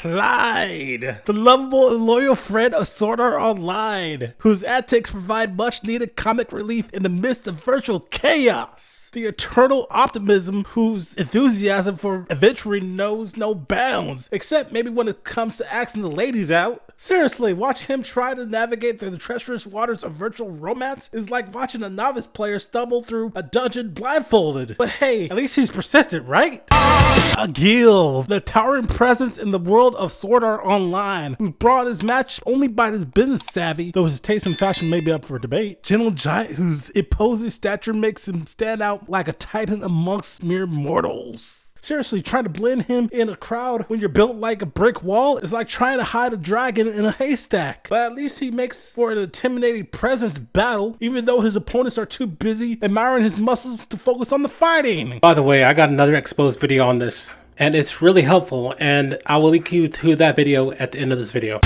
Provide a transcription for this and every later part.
Clyde, the lovable and loyal friend of Sword Art Online, whose antics provide much needed comic relief in the midst of virtual chaos. The eternal optimism whose enthusiasm for adventuring knows no bounds, except maybe when it comes to asking the ladies out. Seriously, watch him try to navigate through the treacherous waters of virtual romance is like watching a novice player stumble through a dungeon blindfolded. But hey, at least he's persistent, right? Agil, the towering presence in the world of Sword Art Online, who's brought his match only by his business savvy, though his taste in fashion may be up for debate. Gentle giant whose imposing stature makes him stand out like a titan amongst mere mortals. Seriously, trying to blend him in a crowd when you're built like a brick wall is like trying to hide a dragon in a haystack. But at least he makes for an intimidating presence battle, even though his opponents are too busy admiring his muscles to focus on the fighting. By the way, I got another exposed video on this, and it's really helpful, and I will link you to that video at the end of this video.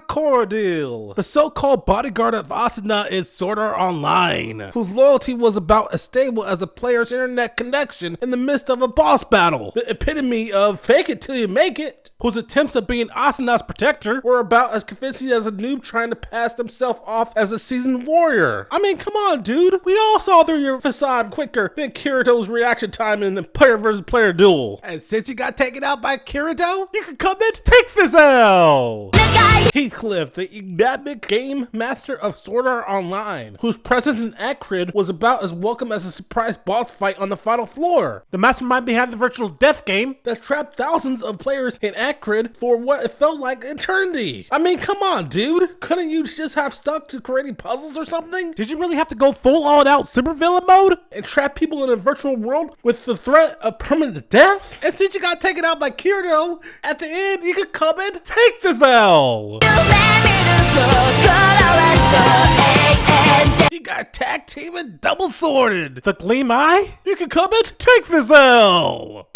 Cordial, the so-called bodyguard of Asuna is Sword Art Online, whose loyalty was about as stable as a player's internet connection in the midst of a boss battle. The epitome of fake it till you make it, whose attempts at being Asuna's protector were about as convincing as a noob trying to pass himself off as a seasoned warrior. I mean, come on, dude. We all saw through your facade quicker than Kirito's reaction time in the player versus player duel. And since you got taken out by Kirito, you can come in, take this L. Heathcliff, the enigmatic game master of Sword Art Online, whose presence in Akrid was about as welcome as a surprise boss fight on the final floor. The mastermind behind the virtual death game that trapped thousands of players in Akrid for what it felt like eternity. I mean, come on, dude. Couldn't you just have stuck to creating puzzles or something? Did you really have to go full on out supervillain mode and trap people in a virtual world with the threat of permanent death? And since you got taken out by Kirito, at the end you could come in, take this L. You got tag team and double sworded. The Gleam Eye? You can come in, take this L.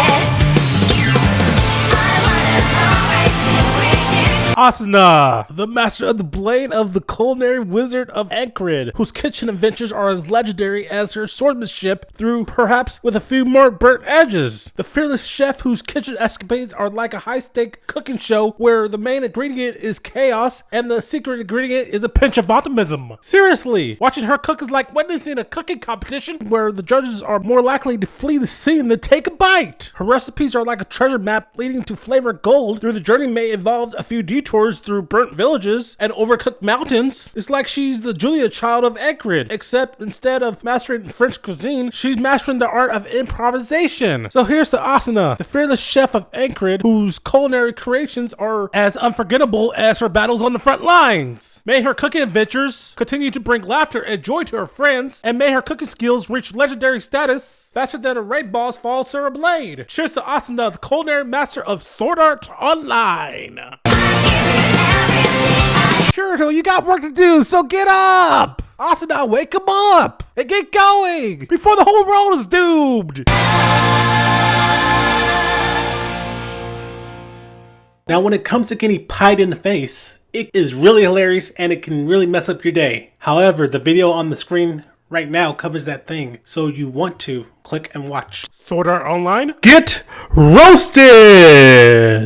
Asuna, the master of the blade of the culinary wizard of Akrid, whose kitchen adventures are as legendary as her swordsmanship, through perhaps with a few more burnt edges. The fearless chef whose kitchen escapades are like a high-stake cooking show where the main ingredient is chaos and the secret ingredient is a pinch of optimism. Seriously, watching her cook is like witnessing a cooking competition where the judges are more likely to flee the scene than take a bite. Her recipes are like a treasure map leading to flavor gold. Through the journey may involve a few detours through burnt villages and overcooked mountains. It's like she's the Julia child of Akrid, except instead of mastering French cuisine, she's mastering the art of improvisation. So here's to Asuna, the fearless chef of Akrid, whose culinary creations are as unforgettable as her battles on the front lines. May her cooking adventures continue to bring laughter and joy to her friends, and may her cooking skills reach legendary status faster than a raid boss falls to her blade. Cheers to Asuna, the culinary master of Sword Art Online. Kirito, you got work to do, so get up! Asuna, wake him up! And get going! Before the whole world is doomed! Now, when it comes to getting pied in the face, it is really hilarious and it can really mess up your day. However, the video on the screen right now covers that thing, so you want to click and watch. Sword Art Online? Get roasted!